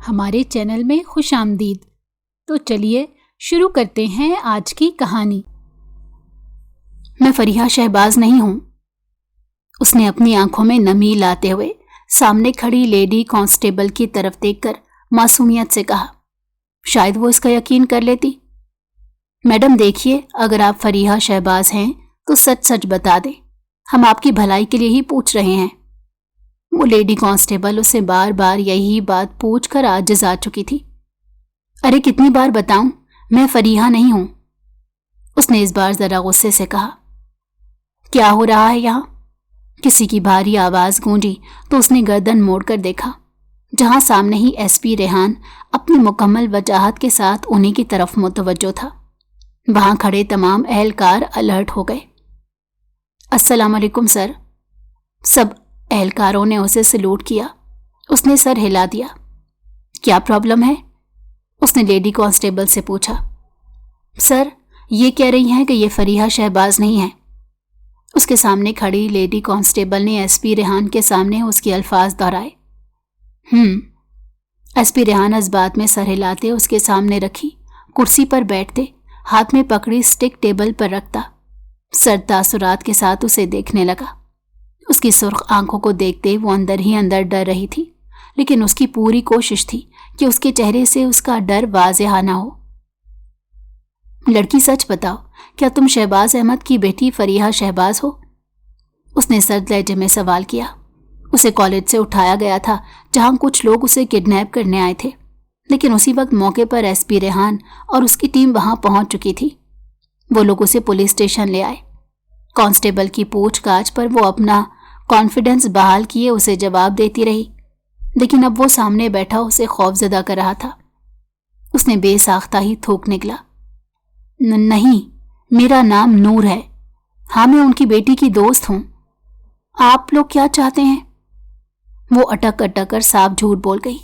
ہمارے چینل میں خوش آمدید۔ تو چلیے شروع کرتے ہیں آج کی کہانی۔ میں فریحہ شہباز نہیں ہوں، اس نے اپنی آنکھوں میں نمی لاتے ہوئے سامنے کھڑی لیڈی کانسٹیبل کی طرف دیکھ کر معصومیت سے کہا۔ شاید وہ اس کا یقین کر لیتی۔ میڈم دیکھیے، اگر آپ فریحہ شہباز ہیں تو سچ سچ بتا دیں، ہم آپ کی بھلائی کے لیے ہی پوچھ رہے ہیں۔ وہ لیڈی کانسٹیبل اسے بار بار یہی بات پوچھ کر عاجز آ چکی تھی۔ ارے کتنی بار بتاؤں، میں فریحہ نہیں ہوں، اس نے اس بار ذرا غصے سے کہا۔ کیا ہو رہا ہے یہاں؟ کسی کی بھاری آواز گونجی تو اس نے گردن موڑ کر دیکھا، جہاں سامنے ہی ایس پی ریحان اپنی مکمل وجاہت کے ساتھ انہی کی طرف متوجہ تھا۔ وہاں کھڑے تمام اہلکار الرٹ ہو گئے۔ السلام علیکم سر۔ سب اہلکاروں نے اسے سلوٹ کیا۔ اس نے سر ہلا دیا۔ کیا پرابلم ہے؟ اس نے لیڈی کانسٹیبل سے پوچھا۔ سر، یہ کہہ رہی ہیں کہ یہ فریحہ شہباز نہیں ہے۔ اس کے سامنے کھڑی لیڈی کانسٹیبل نے ایس پی ریحان کے سامنے اس کے الفاظ دہرائے۔ ایس پی ریحان اس بات میں سر ہلاتے اس کے سامنے رکھی کرسی پر بیٹھتے، ہاتھ میں پکڑی سٹک ٹیبل پر رکھتا، سرد تاثرات کے ساتھ اسے دیکھنے لگا۔ اس کی سرخ آنکھوں کو دیکھتے وہ اندر ہی اندر ڈر رہی تھی، لیکن اس کی پوری کوشش تھی کہ اس کے چہرے سے اس کا ڈر واضح نہ ہو۔ لڑکی سچ بتاؤ، کیا تم شہباز احمد کی بیٹی فریحہ شہباز ہو؟ اس نے سرد لہجے میں سوال کیا۔ اسے کالج سے اٹھایا گیا تھا جہاں کچھ لوگ اسے کڈنیپ کرنے آئے تھے، لیکن اسی وقت موقع پر ایس پی ریحان اور اس کی ٹیم وہاں پہنچ چکی تھی۔ وہ لوگ اسے پولیس اسٹیشن لے آئے۔ کانسٹیبل کی پوچھ گاچھ پر وہ اپنا کانفیڈنس بحال کیے اسے جواب دیتی رہی، لیکن اب وہ سامنے بیٹھا اسے خوف زدہ کر رہا تھا۔ اس نے بے ساختہ ہی تھوک نکلا۔ نہیں، میرا نام نور ہے۔ ہاں، میں ان کی بیٹی کی دوست ہوں۔ آپ لوگ کیا چاہتے ہیں؟ وہ اٹک اٹک کر صاف جھوٹ بول گئی۔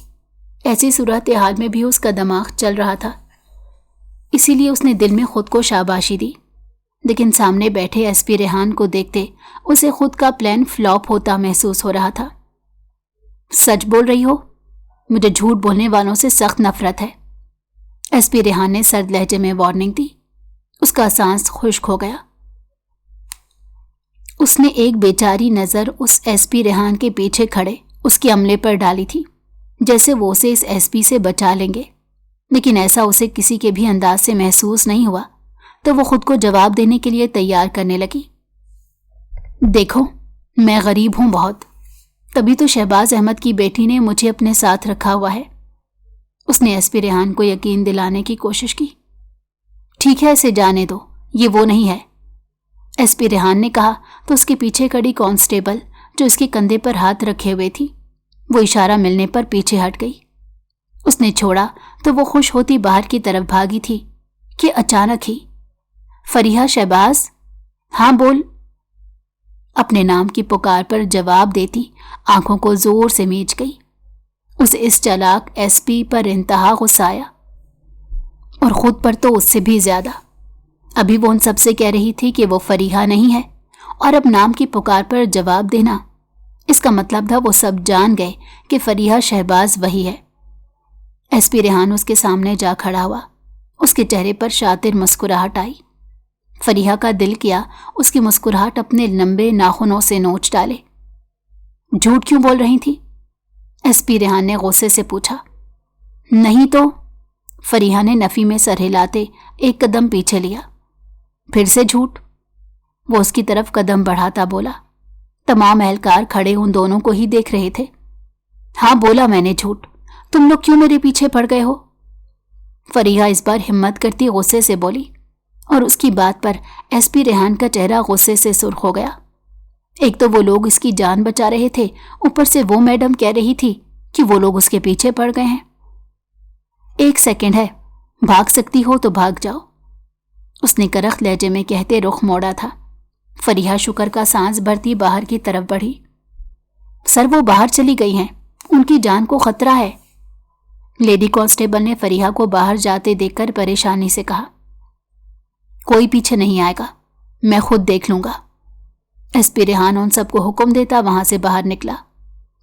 ایسی صورتحال میں بھی اس کا دماغ چل رہا تھا، اسی لیے اس نے دل میں خود کو شاباشی دی، لیکن سامنے بیٹھے ایس پی ریحان کو دیکھتے اسے خود کا پلان فلاپ ہوتا محسوس ہو رہا تھا۔ سچ بول رہی ہو؟ مجھے جھوٹ بولنے والوں سے سخت نفرت ہے، ایس پی ریحان نے سرد لہجے میں وارننگ دی۔ اس کا سانس خشک ہو گیا۔ اس نے ایک بیچاری نظر اس ایس پی ریحان کے پیچھے کھڑے اس کے عملے پر ڈالی تھی، جیسے وہ اسے اس ایس پی سے بچا لیں گے، لیکن ایسا اسے کسی کے بھی انداز سے محسوس نہیں ہوا، تو وہ خود کو جواب دینے کے لیے تیار کرنے لگی۔ دیکھو، میں غریب ہوں بہت، تبھی تو شہباز احمد کی بیٹی نے مجھے اپنے ساتھ رکھا ہوا ہے۔ اس نے ایس پی ریحان کو یقین دلانے کی کوشش کی۔ ٹھیک ہے، اسے جانے دو، یہ وہ نہیں ہے، ایس پی ریحان نے کہا تو اس کے پیچھے کھڑی کانسٹیبل جو اس کے کندھے پر ہاتھ رکھے ہوئے تھی، وہ اشارہ ملنے پر پیچھے ہٹ گئی۔ اس نے چھوڑا تو وہ خوش ہوتی باہر کی طرف بھاگی تھی کہ اچانک ہی فریحہ شہباز، ہاں بول، اپنے نام کی پکار پر جواب دیتی آنکھوں کو زور سے میچ گئی۔ اسے اس چالاک ایس پی پر انتہا غصہ آیا، اور خود پر تو اس سے بھی زیادہ۔ ابھی وہ ان سب سے کہہ رہی تھی کہ وہ فریحہ نہیں ہے، اور اب نام کی پکار پر جواب دینا، اس کا مطلب تھا وہ سب جان گئے کہ فریحہ شہباز وہی ہے۔ ایس پی ریحان اس کے سامنے جا کھڑا ہوا۔ اس کے چہرے پر شاطر مسکراہٹ آئی۔ فریحہ کا دل کیا اس کی مسکراہٹ اپنے لمبے ناخنوں سے نوچ ڈالے۔ جھوٹ کیوں بول رہی تھی؟ ایس پی ریحان نے غصے سے پوچھا۔ نہیں تو، فریحہ نے نفی میں سر ہلاتے ایک قدم پیچھے لیا۔ پھر سے جھوٹ؟ وہ اس کی طرف قدم بڑھاتا بولا۔ تمام اہلکار کھڑے ان دونوں کو ہی دیکھ رہے تھے۔ ہاں بولا میں نے جھوٹ، تم لوگ کیوں میرے پیچھے پڑ گئے ہو؟ فریحہ اس بار ہمت کرتی غصے سے بولی، اور اس کی بات پر ایس پی ریحان کا چہرہ غصے سے سرخ ہو گیا۔ ایک تو وہ لوگ اس کی جان بچا رہے تھے، اوپر سے وہ میڈم کہہ رہی تھی کہ وہ لوگ اس کے پیچھے پڑ گئے ہیں۔ ایک سیکنڈ ہے، بھاگ سکتی ہو تو بھاگ جاؤ، اس نے کرخت لہجے میں کہتے رخ موڑا تھا۔ فریحہ شکر کا سانس بھرتی باہر کی طرف بڑھی۔ سر، وہ باہر چلی گئی ہیں، ان کی جان کو خطرہ ہے، لیڈی کانسٹیبل نے فریحہ کو باہر جاتے دیکھ کر پریشانی سے کہا۔ کوئی پیچھے نہیں آئے گا، میں خود دیکھ لوں گا، ایس پی ریحان ان سب کو حکم دیتا وہاں سے باہر نکلا۔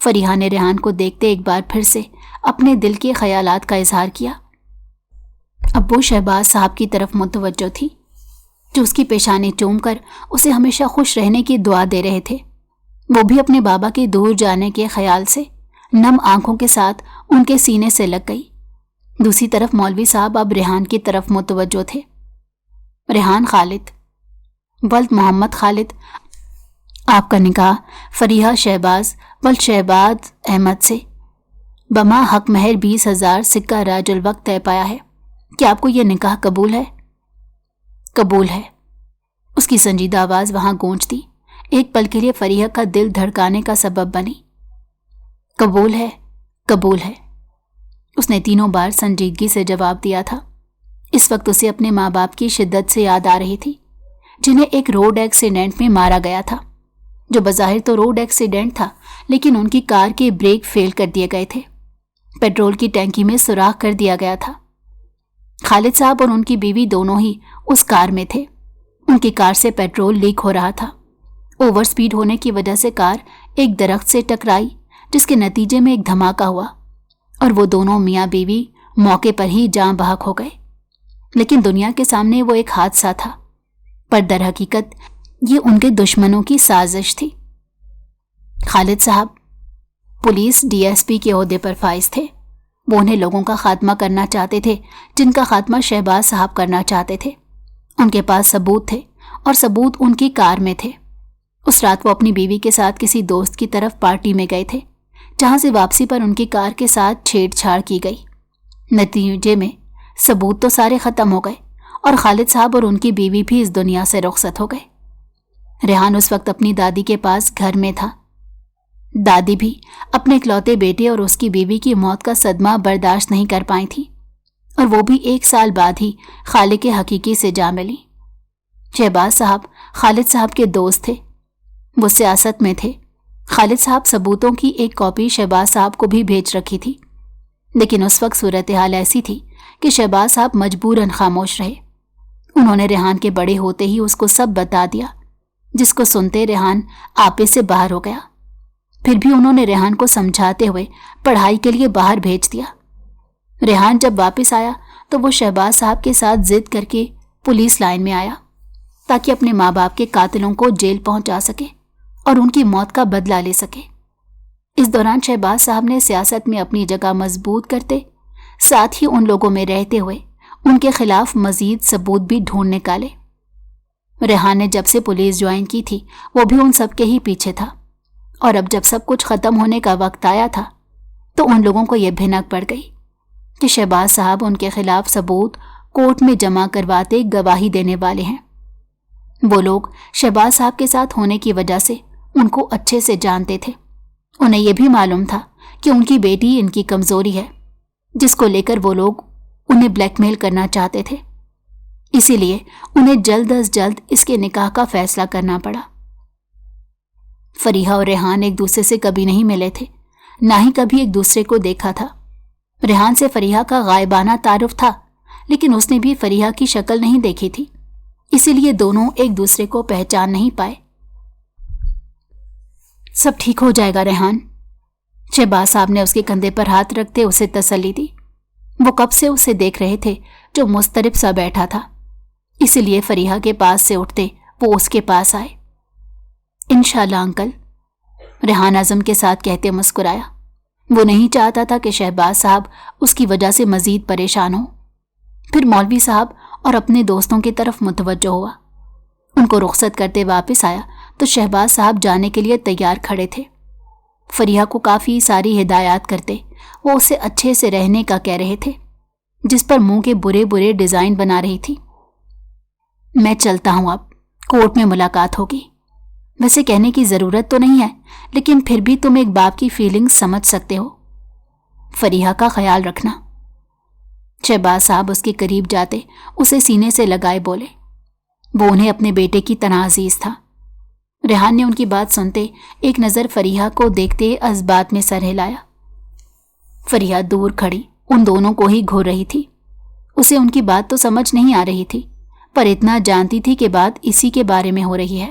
فریحہ نے ریحان کو دیکھتے ایک بار پھر سے اپنے دل کے خیالات کا اظہار کیا۔ اب وہ شہباز صاحب کی طرف متوجہ تھی، جو اس کی پیشانی چوم کر اسے ہمیشہ خوش رہنے کی دعا دے رہے تھے۔ وہ بھی اپنے بابا کے دور جانے کے خیال سے نم آنکھوں کے ساتھ ان کے سینے سے لگ گئی۔ دوسری طرف مولوی صاحب اب ریحان کی طرف متوجہ تھے۔ ریحان خالد، ولد محمد خالد، آپ کا نکاح فریحہ شہباز ولد شہباز احمد سے بما حق مہر 20,000 سکہ راج الوقت طے پایا ہے۔ کیا آپ کو یہ نکاح قبول ہے؟ قبول ہے۔ اس کی سنجیدہ آواز وہاں گونجتی ایک پل کے لیے فریحہ کا دل دھڑکانے کا سبب بنی۔ قبول ہے، قبول ہے، اس نے تینوں بار سنجیدگی سے جواب دیا تھا۔ اس وقت اسے اپنے ماں باپ کی شدت سے یاد آ رہی تھی، جنہیں ایک روڈ ایکسیڈنٹ میں مارا گیا تھا، جو بظاہر تو روڈ ایکسیڈنٹ تھا لیکن ان کی کار کے بریک فیل کر دیے گئے تھے۔ پیٹرول کی ٹینکی میں سوراخ کر دیا گیا تھا۔ خالد صاحب اور ان کی بیوی دونوں ہی اس کار میں تھے۔ ان کی کار سے پیٹرول لیک ہو رہا تھا۔ اوور سپیڈ ہونے کی وجہ سے کار ایک درخت سے ٹکرائی، جس کے نتیجے میں ایک دھماکہ ہوا اور وہ دونوں میاں بیوی موقع پر ہی جاں بحق ہو گئے۔ لیکن دنیا کے سامنے وہ ایک حادثہ تھا، پر در حقیقت یہ ان کے دشمنوں کی سازش تھی۔ خالد صاحب پولیس DSP کے عہدے پر فائز تھے۔ وہ انہیں لوگوں کا خاتمہ کرنا چاہتے تھے جن کا خاتمہ شہباز صاحب کرنا چاہتے تھے۔ ان کے پاس ثبوت تھے اور ثبوت ان کی کار میں تھے۔ اس رات وہ اپنی بیوی کے ساتھ کسی دوست کی طرف پارٹی میں گئے تھے، جہاں سے واپسی پر ان کی کار کے ساتھ چھیڑ چھاڑ کی گئی۔ نتیجے میں ثبوت تو سارے ختم ہو گئے اور خالد صاحب اور ان کی بیوی بھی اس دنیا سے رخصت ہو گئے۔ ریحان اس وقت اپنی دادی کے پاس گھر میں تھا۔ دادی بھی اپنے اکلوتے بیٹے اور اس کی بیوی کی موت کا صدمہ برداشت نہیں کر پائی تھی، اور وہ بھی 1 سال بعد ہی خالق حقیقی سے جا ملی۔ شہباز صاحب خالد صاحب کے دوست تھے، وہ سیاست میں تھے۔ خالد صاحب ثبوتوں کی ایک کاپی شہباز صاحب کو بھی بھیج رکھی تھی، لیکن اس وقت صورتحال ایسی تھی کہ شہباز صاحب مجبوراً خاموش رہے۔ انہوں نے ریحان کے بڑے ہوتے ہی اس کو سب بتا دیا، جس کو سنتے ریحان آپے سے باہر ہو گیا۔ پھر بھی انہوں نے ریحان کو سمجھاتے ہوئے پڑھائی کے لیے باہر بھیج دیا۔ ریحان جب واپس آیا تو وہ شہباز صاحب کے ساتھ ضد کر کے پولیس لائن میں آیا، تاکہ اپنے ماں باپ کے قاتلوں کو جیل پہنچا سکے اور ان کی موت کا بدلہ لے سکے۔ اس دوران شہباز صاحب نے سیاست میں اپنی جگہ مضبوط کرتے، ساتھ ہی ان لوگوں میں رہتے ہوئے ان کے خلاف مزید ثبوت بھی ڈھونڈ نکالے۔ ریحان نے جب سے پولیس جوائن کی تھی وہ بھی ان سب کے ہی پیچھے تھا، اور اب جب سب کچھ ختم ہونے کا وقت آیا تھا تو ان لوگوں کو یہ بھنک پڑ گئی کہ شہباز صاحب ان کے خلاف ثبوت کورٹ میں جمع کرواتے گواہی دینے والے ہیں۔ وہ لوگ شہباز صاحب کے ساتھ ہونے کی وجہ سے ان کو اچھے سے جانتے تھے۔ انہیں یہ بھی معلوم تھا کہ ان کی بیٹی ان کی کمزوری ہے، جس کو لے کر وہ لوگ انہیں بلیک میل کرنا چاہتے تھے۔ اسی لیے انہیں جلد از جلد اس کے نکاح کا فیصلہ کرنا پڑا۔ فریحہ اور ریحان ایک دوسرے سے کبھی نہیں ملے تھے، نہ ہی کبھی ایک دوسرے کو دیکھا تھا۔ ریحان سے فریحہ کا غائبانہ تعارف تھا، لیکن اس نے بھی فریحہ کی شکل نہیں دیکھی تھی، اسی لیے دونوں ایک دوسرے کو پہچان نہیں پائے۔ سب ٹھیک ہو جائے گا ریحان، شہباز صاحب نے اس کے کندھے پر ہاتھ رکھتے اسے تسلی دی۔ وہ کب سے اسے دیکھ رہے تھے جو مضطرب سا بیٹھا تھا، اسی لیے فریحہ کے پاس سے اٹھتے وہ اس کے پاس آئے۔ انشاءاللہ انکل، ریحان عزم کے ساتھ کہتے مسکرایا۔ وہ نہیں چاہتا تھا کہ شہباز صاحب اس کی وجہ سے مزید پریشان ہوں۔ پھر مولوی صاحب اور اپنے دوستوں کی طرف متوجہ ہوا۔ ان کو رخصت کرتے واپس آیا تو شہباز صاحب جانے کے لیے تیار کھڑے تھے۔ فریحہ کو کافی ساری ہدایات کرتے وہ اسے اچھے سے رہنے کا کہہ رہے تھے، جس پر منہ کے برے برے ڈیزائن بنا رہی تھی۔ میں چلتا ہوں، اب کورٹ میں ملاقات ہوگی۔ ویسے کہنے کی ضرورت تو نہیں ہے، لیکن پھر بھی تم ایک باپ کی فیلنگ سمجھ سکتے ہو۔ فریحہ کا خیال رکھنا۔ شہباز صاحب اس کے قریب جاتے اسے سینے سے لگائے بولے۔ وہ انہیں اپنے بیٹے کی طرح عزیز تھا۔ ریحان نے ان کی بات سنتے ایک نظر فریحہ کو دیکھتے اس بات میں سر ہلایا۔ فریحہ دور کھڑی ان دونوں کو ہی گھور رہی تھی۔ اسے ان کی بات تو سمجھ نہیں آ رہی تھی، پر اتنا جانتی تھی کہ بات اسی کے بارے میں ہو رہی ہے۔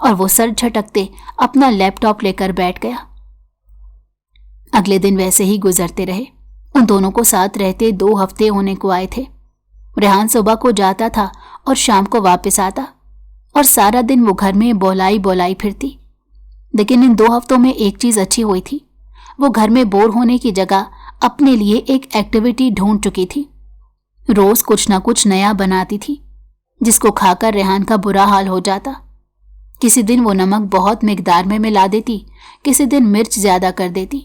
اور وہ سر جھٹکتے اپنا لیپ ٹاپ لے کر بیٹھ گیا۔ اگلے دن ویسے ہی گزرتے رہے۔ ان دونوں کو ساتھ رہتے 2 ہفتے ہونے کو آئے تھے۔ ریحان صبح کو جاتا تھا اور شام کو واپس آتا، اور سارا دن وہ گھر میں بولائی بولائی پھرتی۔ لیکن ان 2 ہفتوں میں ایک چیز اچھی ہوئی تھی، وہ گھر میں بور ہونے کی جگہ اپنے لیے ایک ایکٹیویٹی ڈھونڈ چکی تھی۔ روز کچھ نہ کچھ نیا بناتی تھی، جس کو کھا کر ریحان کا برا حال ہو جاتا۔ کسی دن وہ نمک بہت مقدار میں ملا دیتی، کسی دن مرچ زیادہ کر دیتی،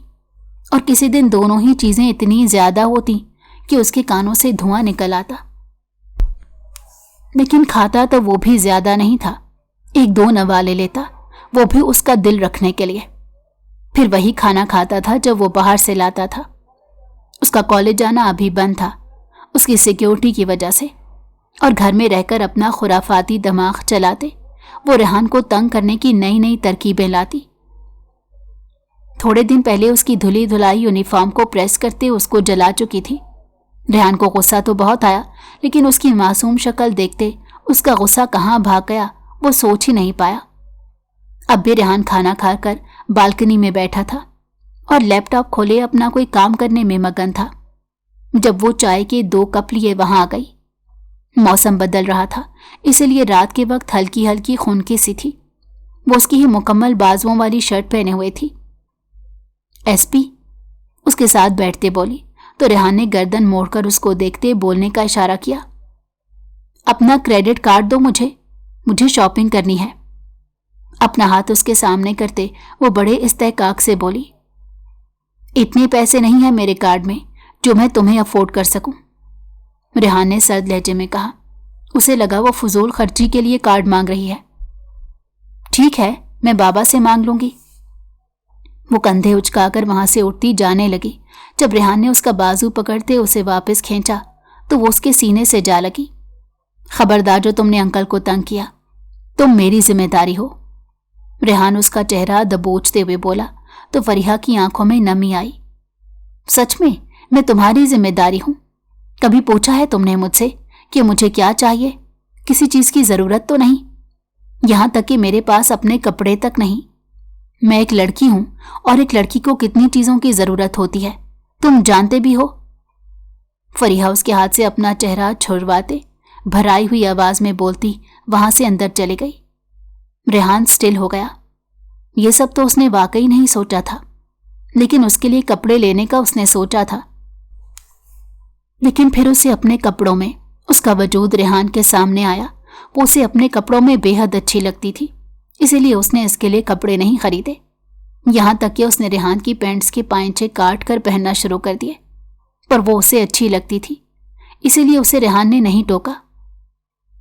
اور کسی دن دونوں ہی چیزیں اتنی زیادہ ہوتی کہ اس کے کانوں سے دھواں نکل آتا۔ لیکن کھاتا تو وہ بھی زیادہ نہیں تھا، 1-2 نوالے لیتا، وہ بھی اس کا دل رکھنے کے لیے۔ پھر وہی کھانا کھاتا تھا جب وہ باہر سے لاتا تھا۔ اس کا کالج جانا ابھی بند تھا اس کی سیکیورٹی کی وجہ سے، اور گھر میں رہ کر اپنا خرافاتی دماغ چلاتے وہ ریحان کو تنگ کرنے کی نئی نئی ترکیبیں لاتی۔ تھوڑے دن پہلے اس کی دھلی دھلائی یونیفارم کو پریس کرتے اس کو جلا چکی تھی۔ ریحان کو غصہ تو بہت آیا، لیکن اس کی معصوم شکل دیکھتے اس کا غصہ کہاں بھاگ گیا وہ سوچ ہی نہیں پایا۔ اب بھی ریحان کھانا کھا کر بالکنی میں بیٹھا تھا اور لیپ ٹاپ کھولے اپنا کوئی کام کرنے میں مگن تھا، جب وہ چائے کے 2 کپ لیے وہاں آ گئی۔ موسم بدل رہا تھا، اسی لیے رات کے وقت ہلکی ہلکی خنکی سی تھی۔ وہ اس کی ہی مکمل بازوؤں والی شرٹ پہنے ہوئے تھی۔ ایس پی اس کے ساتھ بیٹھتے بولی تو ریحان نے گردن موڑ کر اس کو دیکھتے بولنے کا اشارہ کیا۔ اپنا کریڈٹ کارڈ دو، مجھے شاپنگ کرنی ہے۔ اپنا ہاتھ اس کے سامنے کرتے وہ بڑے استحقاق سے بولی، اتنے پیسے نہیں ہیں میرے کارڈ میں جو میں تمہیں افورڈ کر سکوں۔ ریحان نے سرد لہجے میں کہا۔ اسے لگا وہ فضول خرچی کے لیے کارڈ مانگ رہی ہے۔ ٹھیک ہے، میں بابا سے مانگ لوں گی۔ وہ کندھے اچکا کر وہاں سے اٹھتی جانے لگی۔ جب ریحان نے اس کا بازو پکڑتے اسے واپس کھینچا تو وہ اس کے سینے سے جا لگی۔ خبردار جو تم نے انکل کو تنگ کیا، تم میری ذمہ داری ہو۔ ریحان اس کا چہرہ دبوچتے ہوئے بولا تو فریحہ کی آنکھوں میں نمی آئی۔ سچ میں تمہاری ذمہ داری ہوں؟ کبھی پوچھا ہے تم نے مجھ سے کہ مجھے کیا چاہیے؟ کسی چیز کی ضرورت تو نہیں، یہاں تک کہ میرے پاس اپنے کپڑے تک نہیں۔ میں ایک لڑکی ہوں اور ایک لڑکی کو کتنی چیزوں کی ضرورت ہوتی ہے تم جانتے بھی ہو۔ فریحہ اس کے ہاتھ سے اپنا چہرہ چھڑواتے بھرائی ہوئی آواز میں بولتی وہاں سے اندر چلی گئی۔ ریحان سٹل ہو گیا۔ یہ سب تو اس نے واقعی نہیں سوچا تھا، لیکن اس کے لیے کپڑے لینے کا اس نے سوچا تھا۔ لیکن پھر اسے اپنے کپڑوں میں اس کا وجود ریحان کے سامنے آیا۔ وہ اسے اپنے کپڑوں میں بے حد اچھی لگتی تھی، اسی لیے اس نے اس کے لیے کپڑے نہیں خریدے، یہاں تک کہ اس نے ریحان کی پینٹس کے پائنچے کاٹ کر پہننا شروع کر دیے۔ پر وہ اسے اچھی لگتی تھی، اسی لیے اسے ریحان نے نہیں ٹوکا۔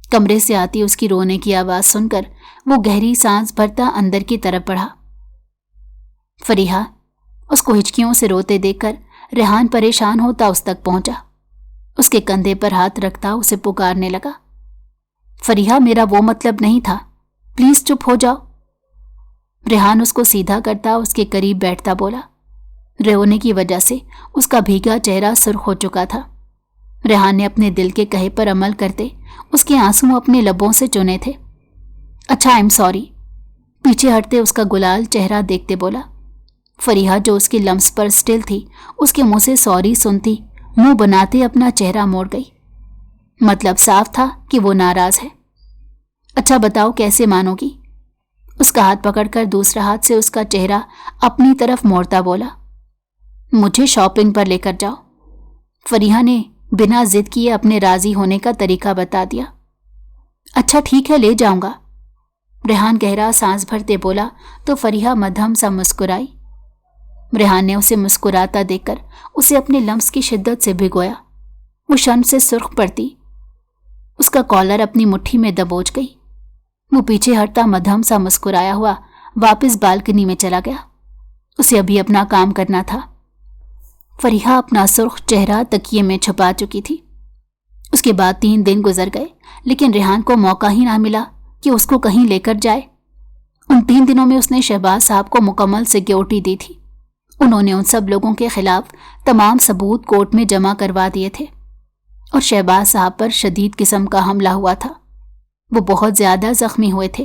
کمرے سے آتی اس کی رونے کی آواز سن کر وہ گہری سانس بھرتا اندر کی طرف بڑھا۔ فریحہ اس کو ہچکیوں سے روتے دیکھ کر ریحان پریشان ہوتا اس تک پہنچا۔ اس کے کندھے پر ہاتھ رکھتا اسے پکارنے لگا، فریحہ میرا وہ مطلب نہیں تھا، پلیز چپ ہو جاؤ۔ ریحان اس کو سیدھا کرتا اس کے قریب بیٹھتا بولا۔ رونے کی وجہ سے اس کا بھیگا چہرہ سرخ ہو چکا تھا۔ ریحان نے اپنے دل کے کہے پر عمل کرتے اس کے آنسو اپنے لبوں سے چنے تھے۔ اچھا آئی ایم سوری، پیچھے ہٹتے اس کا گلال چہرہ دیکھتے بولا۔ فریحہ جو اس کی لمس پر سٹل تھی اس کے منہ سے سوری سنتی منہ بناتے اپنا چہرہ موڑ گئی۔ مطلب صاف تھا کہ وہ ناراض ہے۔ اچھا بتاؤ کیسے مانو گی؟ اس کا ہاتھ پکڑ کر دوسرا ہاتھ سے اس کا چہرہ اپنی طرف موڑتا بولا۔ مجھے شاپنگ پر لے کر جاؤ۔ فریحہ نے بنا ضد کیے اپنے راضی ہونے کا طریقہ بتا دیا۔ اچھا ٹھیک ہے، لے جاؤں گا۔ ریحان گہرا سانس بھرتے بولا تو فریحہ مدھم سا مسکرائی۔ ریحان نے اسے مسکراتا دیکھ کر اسے اپنے لمس کی شدت سے بھگویا۔ وہ شرم سے سرخ پڑتی، اس کا کالر اپنی مٹھی میں دبوچ گئی۔ وہ پیچھے ہٹتا مدھم سا مسکرایا ہوا واپس بالکنی میں چلا گیا۔ اسے ابھی اپنا کام کرنا تھا۔ فریحہ اپنا سرخ چہرہ تکیے میں چھپا چکی تھی۔ اس کے بعد 3 دن گزر گئے، لیکن ریحان کو موقع ہی نہ ملا کہ اس کو کہیں لے کر جائے۔ ان 3 دنوں میں اس نے شہباز صاحب کو مکمل سیکیورٹی دی تھی۔ انہوں نے ان سب لوگوں کے خلاف تمام ثبوت کورٹ میں جمع کروا دیے تھے، اور شہباز صاحب پر شدید قسم کا حملہ ہوا تھا۔ وہ بہت زیادہ زخمی ہوئے تھے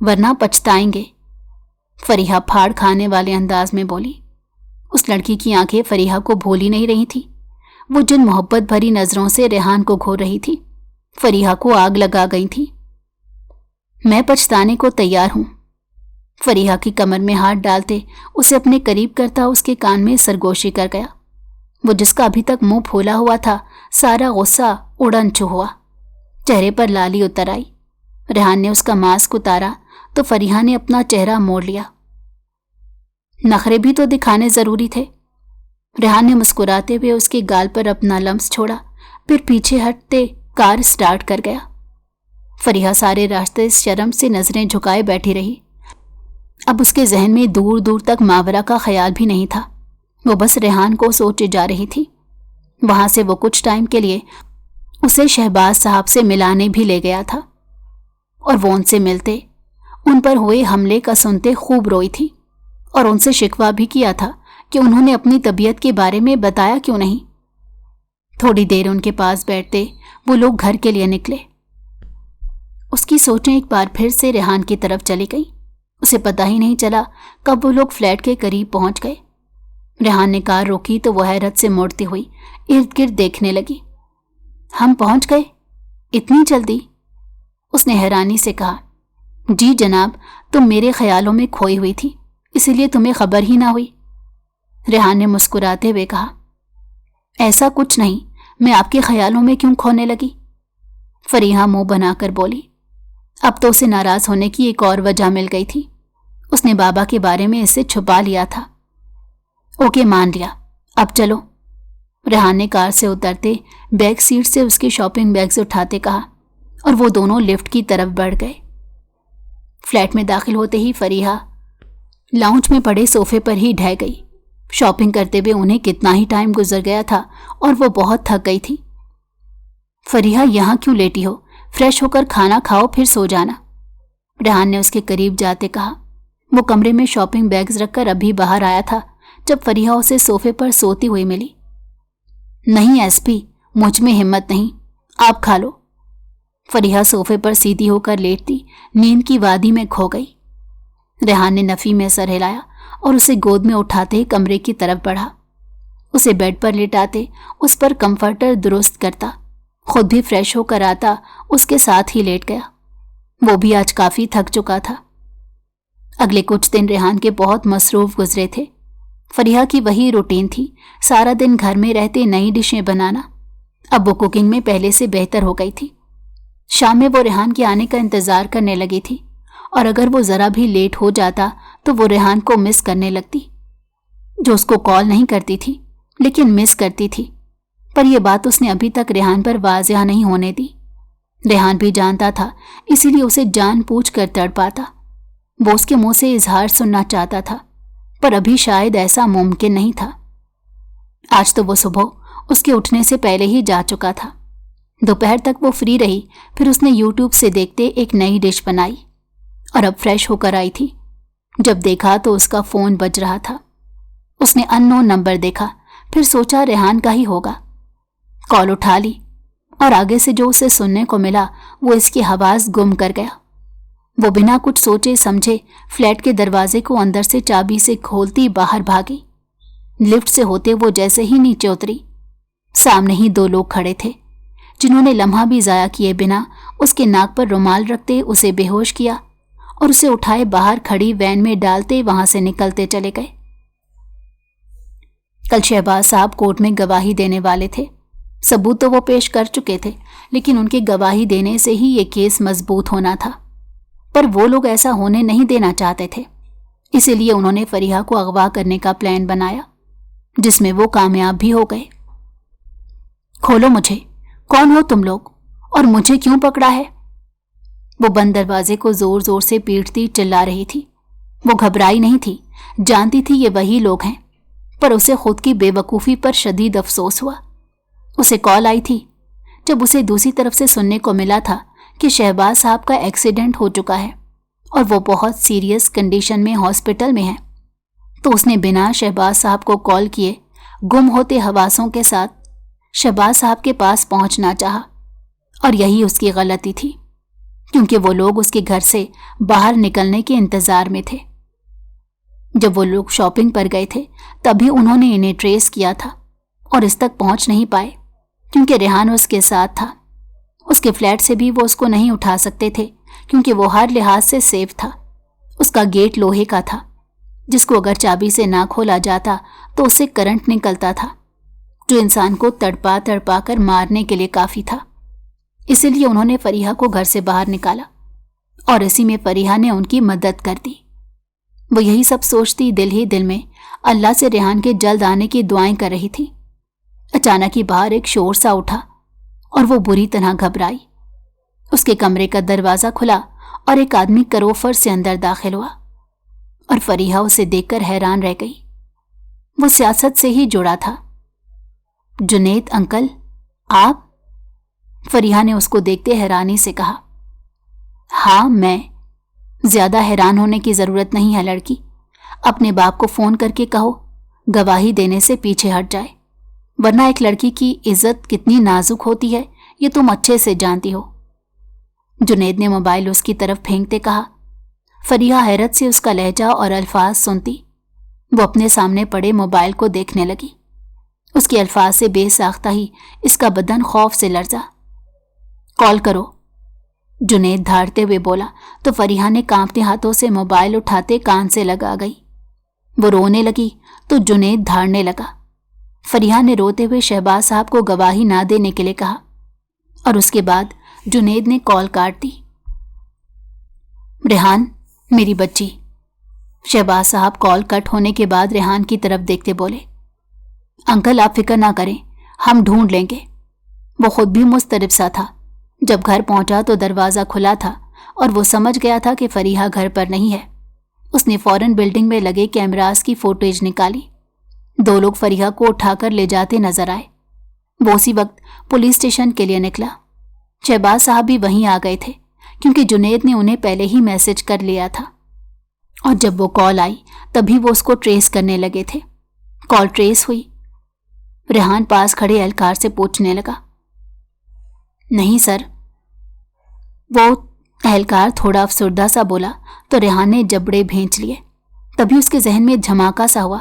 ورنہ پچھتائیں گے، فریحہ پھاڑ کھانے والے انداز میں بولی۔ اس لڑکی کی آنکھیں فریحہ کو بھولی نہیں رہی تھی، وہ جن محبت بھری نظروں سے ریحان کو گھور رہی تھی فریحہ کو آگ لگا گئی تھی۔ میں پچھتانے کو تیار ہوں، فریحہ کی کمر میں ہاتھ ڈالتے اسے اپنے قریب کرتا اس کے کان میں سرگوشی کر گیا۔ وہ جس کا ابھی تک منہ پھولا ہوا تھا سارا غصہ اڑن چھو ہوا، چہرے پر لالی اتر آئی۔ ریحان نے اس کا ماسک اتارا تو فریحہ نے اپنا چہرہ موڑ لیا۔ نخرے بھی تو دکھانے ضروری تھے۔ ریحان نے مسکراتے ہوئے اس کے گال پر اپنا لمس چھوڑا، پھر پیچھے ہٹتے کار سٹارٹ کر گیا۔ فریحہ سارے راستے شرم سے نظریں جھکائے بیٹھی رہی۔ اب اس کے ذہن میں دور دور تک ماورا کا خیال بھی نہیں تھا، وہ بس ریحان کو سوچے جا رہی تھی۔ وہاں سے وہ کچھ ٹائم کے لیے اسے شہباز صاحب سے ملانے بھی لے گیا تھا، اور وہ ان سے ملتے، ان پر ہوئے حملے کا سنتے خوب روئی تھی، اور ان سے شکوہ بھی کیا تھا کہ انہوں نے اپنی طبیعت کے بارے میں بتایا کیوں نہیں۔ تھوڑی دیر ان کے پاس بیٹھتے وہ لوگ گھر کے لیے نکلے۔ اس کی سوچیں ایک بار پھر سے ریحان کی طرف چلی گئی۔ اسے پتہ ہی نہیں چلا کب وہ لوگ فلیٹ کے قریب پہنچ گئے۔ ریحان نے کار روکی تو وہ حیرت سے موڑتی ہوئی ارد گرد دیکھنے لگی۔ ہم پہنچ گئے؟ اتنی جلدی؟ اس نے حیرانی سے کہا۔ جی جناب، تم میرے خیالوں میں کھوئی ہوئی تھی، اسی لیے تمہیں خبر ہی نہ ہوئی، ریحان نے مسکراتے ہوئے کہا۔ ایسا کچھ نہیں، میں آپ کے خیالوں میں کیوں کھونے لگی؟ فریحہ منہ بنا کر بولی۔ اب تو اسے ناراض ہونے کی ایک اور وجہ مل گئی تھی، اس نے بابا کے بارے میں اس سے چھپا لیا تھا۔ اوکے، مان لیا، اب چلو، ریحان نے کار سے اترتے بیک سیٹ سے اس کے شاپنگ بیگز اٹھاتے کہا، اور وہ دونوں لفٹ کی طرف بڑھ گئے۔ فلیٹ میں داخل ہوتے ہی فریحہ لاؤنج میں پڑے صوفے پر ہی ڈھہ گئی۔ شاپنگ کرتے ہوئے انہیں کتنا ہی ٹائم گزر گیا تھا اور وہ بہت تھک گئی تھی۔ فریحہ، یہاں کیوں لیٹی ہو؟ فریش ہو کر کھانا کھاؤ پھر سو جانا، ریحان نے اس کے قریب جاتے کہا۔ وہ کمرے میں شاپنگ بیگز رکھ کر ابھی باہر آیا تھا جب فریحہ اسے صوفے پر سوتی ہوئی ملی۔ نہیں ایس پی، مجھ میں ہمت نہیں، آپ کھا لو، فریحہ صوفے پر سیدھی ہو کر لیٹتی نیند کی وادی میں کھو گئی۔ ریحان نے نفی میں سر ہلایا اور اسے گود میں اٹھاتے کمرے کی طرف بڑھا، اسے بیڈ پر لٹاتے اس پر کمفرٹر درست کرتا، خود بھی فریش ہو کر آتا اس کے ساتھ ہی لیٹ گیا۔ وہ بھی آج کافی تھک چکا تھا۔ اگلے کچھ دن ریحان کے بہت مصروف گزرے تھے۔ فریحہ کی وہی روٹین تھی، سارا دن گھر میں رہتے نئی ڈشیں بنانا۔ اب وہ کوکنگ میں پہلے سے بہتر ہو گئی تھی۔ شام میں وہ ریحان کے آنے کا انتظار کرنے لگی تھی، اور اگر وہ ذرا بھی لیٹ ہو جاتا تو وہ ریحان کو مس کرنے لگتی، جو اس کو کال نہیں کرتی تھی لیکن مس کرتی تھی۔ پر یہ بات اس نے ابھی تک ریحان پر واضح نہیں ہونے دی۔ ریحان بھی جانتا تھا، اسی لیے اسے جان پوچھ کر تڑپاتا۔ وہ اس کے منہ سے اظہار سننا چاہتا تھا، پر ابھی شاید ایسا ممکن نہیں تھا۔ آج تو وہ صبح اس کے اٹھنے سے پہلے ہی جا چکا تھا۔ دوپہر تک وہ فری رہی، پھر اس نے یوٹیوب سے دیکھتے ایک نئی ڈش بنائی، اور اب فریش ہو کر آئی تھی۔ جب دیکھا تو اس کا فون بج رہا تھا۔ اس نے ان نون نمبر دیکھا، پھر سوچا ریحان کا ہی ہوگا۔ کال اٹھا لی، اور آگے سے جو اسے سننے کو ملا وہ اس کی حواس گم کر گیا۔ وہ بنا کچھ سوچے سمجھے فلیٹ کے دروازے کو اندر سے چابی سے کھولتی باہر بھاگی۔ لفٹ سے ہوتے وہ جیسے ہی نیچے اتری، سامنے ہی دو لوگ کھڑے تھے جنہوں نے لمحہ بھی ضائع کیے بنا اس کے ناک پر رومال رکھتے اسے بے ہوش کیا، اور اسے اٹھائے باہر کھڑی وین میں ڈالتے وہاں سے نکلتے چلے گئے۔ کل شہباز صاحب کورٹ میں گواہی دینے والے تھے۔ ثبوت تو وہ پیش کر چکے تھے، لیکن ان کے گواہی دینے سے ہی یہ کیس مضبوط ہونا تھا، پر وہ لوگ ایسا ہونے نہیں دینا چاہتے تھے، اسی لیے انہوں نے فریحہ کو اغوا کرنے کا پلان بنایا، جس میں وہ کامیاب بھی ہو گئے۔ کھولو مجھے، کون ہو تم لوگ اور مجھے کیوں پکڑا ہے؟ وہ بند دروازے کو زور زور سے پیٹتی چلا رہی تھی۔ وہ گھبرائی نہیں تھی، جانتی تھی یہ وہی لوگ ہیں، پر اسے خود کی بے وقوفی پر شدید افسوس ہوا۔ اسے کال آئی تھی جب اسے دوسری طرف سے سننے کو ملا تھا کہ شہباز صاحب کا ایکسیڈنٹ ہو چکا ہے اور وہ بہت سیریس کنڈیشن میں ہاسپٹل میں ہیں، تو اس نے بنا شہباز صاحب کو کال کیے گم ہوتے حواسوں کے ساتھ شہباز صاحب کے پاس پہنچنا چاہا، اور یہی اس کی غلطی تھی۔ کیونکہ وہ لوگ اس کے گھر سے باہر نکلنے کے انتظار میں تھے۔ جب وہ لوگ شاپنگ پر گئے تھے تبھی انہوں نے انہیں ٹریس کیا تھا اور اس تک پہنچ نہیں پائے کیونکہ ریحان اس کے ساتھ تھا۔ اس کے فلیٹ سے بھی وہ اس کو نہیں اٹھا سکتے تھے کیونکہ وہ ہر لحاظ سے سیف تھا۔ اس کا گیٹ لوہے کا تھا جس کو اگر چابی سے نہ کھولا جاتا تو اس سے کرنٹ نکلتا تھا جو انسان کو تڑپا تڑپا کر مارنے کے لیے کافی تھا۔ اسی لیے انہوں نے فریحہ کو گھر سے باہر نکالا اور اسی میں فریحہ نے ان کی مدد کر دی۔ وہ یہی سب سوچتی دل ہی دل میں اللہ سے ریحان کے جلد آنے کی دعائیں کر رہی تھی۔ اچانک ہی باہر ایک شور سا اٹھا اور وہ بری طرح گھبرائی۔ اس کے کمرے کا دروازہ کھلا اور ایک آدمی کروفر سے اندر داخل ہوا اور فریحہ اسے دیکھ کر حیران رہ گئی۔ وہ سیاست سے ہی جڑا تھا۔ جنید انکل، آپ؟ فریحہ نے اس کو دیکھتے حیرانی سے کہا۔ ہاں میں۔ زیادہ حیران ہونے کی ضرورت نہیں ہے لڑکی، اپنے باپ کو فون کر کے کہو گواہی دینے سے پیچھے ہٹ جائے، ورنہ ایک لڑکی کی عزت کتنی نازک ہوتی ہے یہ تم اچھے سے جانتی ہو۔ جنید نے موبائل اس کی طرف پھینکتے کہا۔ فریحہ حیرت سے اس کا لہجہ اور الفاظ سنتی۔ وہ اپنے سامنے پڑے موبائل کو دیکھنے لگی۔ اس کے الفاظ سے بے ساختہ ہی اس کا بدن خوف سے لرزا۔ کال کرو، جنید دھاڑتے ہوئے بولا تو فریحہ نے کانپتے ہاتھوں سے موبائل اٹھاتے کان سے لگا گئی۔ وہ رونے لگی تو جنید دھاڑنے لگا۔ فریحہ نے روتے ہوئے شہباز صاحب کو گواہی نہ دینے کے لیے کہا اور اس کے بعد جنید نے کال کاٹ دی۔ ریحان، میری بچی۔ شہباز صاحب کال کٹ ہونے کے بعد ریحان کی طرف دیکھتے بولے، انکل آپ فکر نہ کریں، ہم ڈھونڈ لیں گے۔ وہ خود بھی مضطرب سا تھا۔ جب گھر پہنچا تو دروازہ کھلا تھا اور وہ سمجھ گیا تھا کہ فریحہ گھر پر نہیں ہے۔ اس نے فوراً بلڈنگ میں لگے کیمراز کی فوٹیج نکالی۔ 2 لوگ فریحہ کو اٹھا کر لے جاتے نظر آئے۔ وہ اسی وقت پولیس اسٹیشن کے لیے نکلا۔ شہباز صاحب بھی وہیں آ گئے تھے کیونکہ جنید نے انہیں پہلے ہی میسج کر لیا تھا، اور جب وہ کال آئی تبھی وہ اس کو ٹریس کرنے لگے تھے۔ کال ٹریس ہوئی۔ ریحان پاس کھڑے اہلکار سے پوچھنے لگا۔ نہیں سر۔ وہ اہلکار تھوڑا افسردہ سا بولا تو ریحان نے جبڑے بھینچ لیے۔ تبھی اس کے ذہن میں دھماکہ سا ہوا۔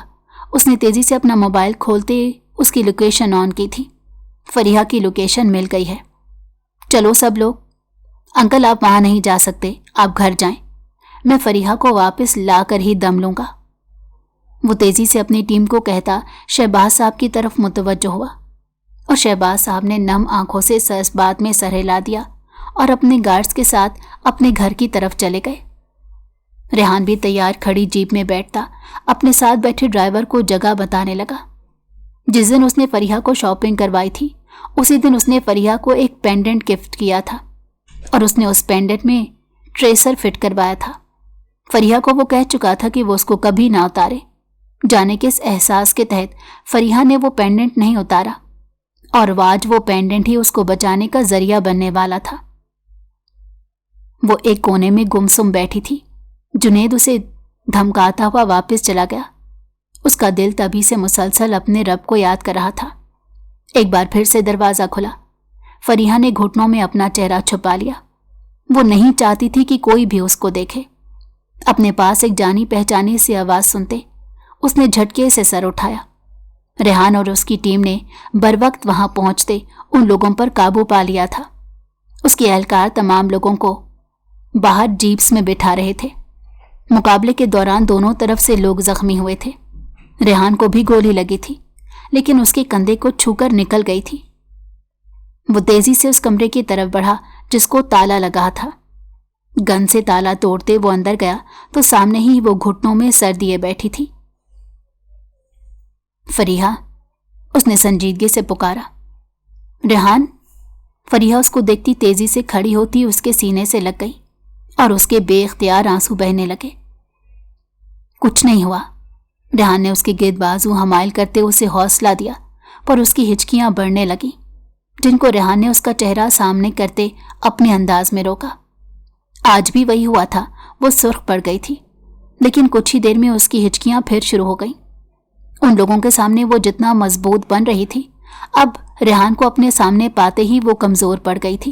اس نے تیزی سے اپنا موبائل کھولتے اس کی لوکیشن آن کی تھی۔ فریحہ کی لوکیشن مل گئی ہے۔ چلو سب لوگ، انکل آپ وہاں نہیں جا سکتے، آپ گھر جائیں، میں فریحہ کو واپس لا کر ہی دم لوں گا۔ وہ تیزی سے اپنی ٹیم کو کہتا شہباز صاحب کی طرف متوجہ ہوا اور شہباز صاحب نے نم آنکھوں سے اس بات میں سر ہلا دیا اور اپنے گارڈز کے ساتھ اپنے گھر کی طرف چلے گئے۔ ریحان بھی تیار کھڑی جیپ میں بیٹھتا اپنے ساتھ بیٹھے ڈرائیور کو جگہ بتانے لگا۔ جس دن اس نے فریحہ کو شاپنگ کروائی تھی اسی دن اس نے فریحہ کو ایک پینڈنٹ گفٹ کیا تھا اور اس نے اس پینڈنٹ میں ٹریسر فٹ کروایا تھا۔ فریحہ کو وہ کہہ چکا تھا کہ وہ اس کو کبھی نہ اتارے۔ جانے کے اس احساس کے تحت فریحہ نے وہ پینڈنٹ نہیں اتارا اور آج وہ پینڈنٹ ہی اس کو بچانے کا ذریعہ بننے والا تھا۔ وہ ایک کونے میں گمسم بیٹھی تھی۔ جنید اسے دھمکاتا ہوا واپس چلا گیا۔ اس کا دل تبھی سے مسلسل اپنے رب کو یاد کر رہا تھا۔ ایک بار پھر سے دروازہ کھلا۔ فریحہ نے گھٹنوں میں اپنا چہرہ چھپا لیا۔ وہ نہیں چاہتی تھی کہ کوئی بھی اس کو دیکھے۔ اپنے پاس ایک جانی پہچانی سی آواز سنتے اس نے جھٹکے سے سر اٹھایا۔ ریحان اور اس کی ٹیم نے بروقت وہاں پہنچتے ان لوگوں پر قابو پا لیا تھا۔ اس کے اہلکار تمام لوگوں کو باہر جیپس میں بٹھا رہے تھے۔ مقابلے کے دوران دونوں طرف سے لوگ زخمی ہوئے تھے۔ ریحان کو بھی گولی لگی تھی لیکن اس کے کندھے کو چھو کر نکل گئی تھی۔ وہ تیزی سے اس کمرے کی طرف بڑھا جس کو تالا لگا تھا۔ گن سے تالا توڑتے وہ اندر گیا تو سامنے ہی وہ گھٹنوں میں سر دیے بیٹھی تھی۔ فریحہ، اس نے سنجیدگی سے پکارا۔ ریحان۔ فریحہ اس کو دیکھتی تیزی سے کھڑی ہوتی اس کے سینے سے لگ گئی اور اس کے بے اختیار آنسو بہنے لگے۔ کچھ نہیں ہوا۔ ریحان نے اس کے گرد بازو حمائل کرتے اسے حوصلہ دیا پر اس کی ہچکیاں بڑھنے لگیں جن کو ریحان نے اس کا چہرہ سامنے کرتے اپنے انداز میں روکا۔ آج بھی وہی ہوا تھا، وہ سرخ پڑ گئی تھی لیکن کچھ ہی دیر میں اس کی ہچکیاں پھر شروع ہو گئیں۔ ان لوگوں کے سامنے وہ جتنا مضبوط بن رہی تھی اب ریحان کو اپنے سامنے پاتے ہی وہ کمزور پڑ گئی تھی۔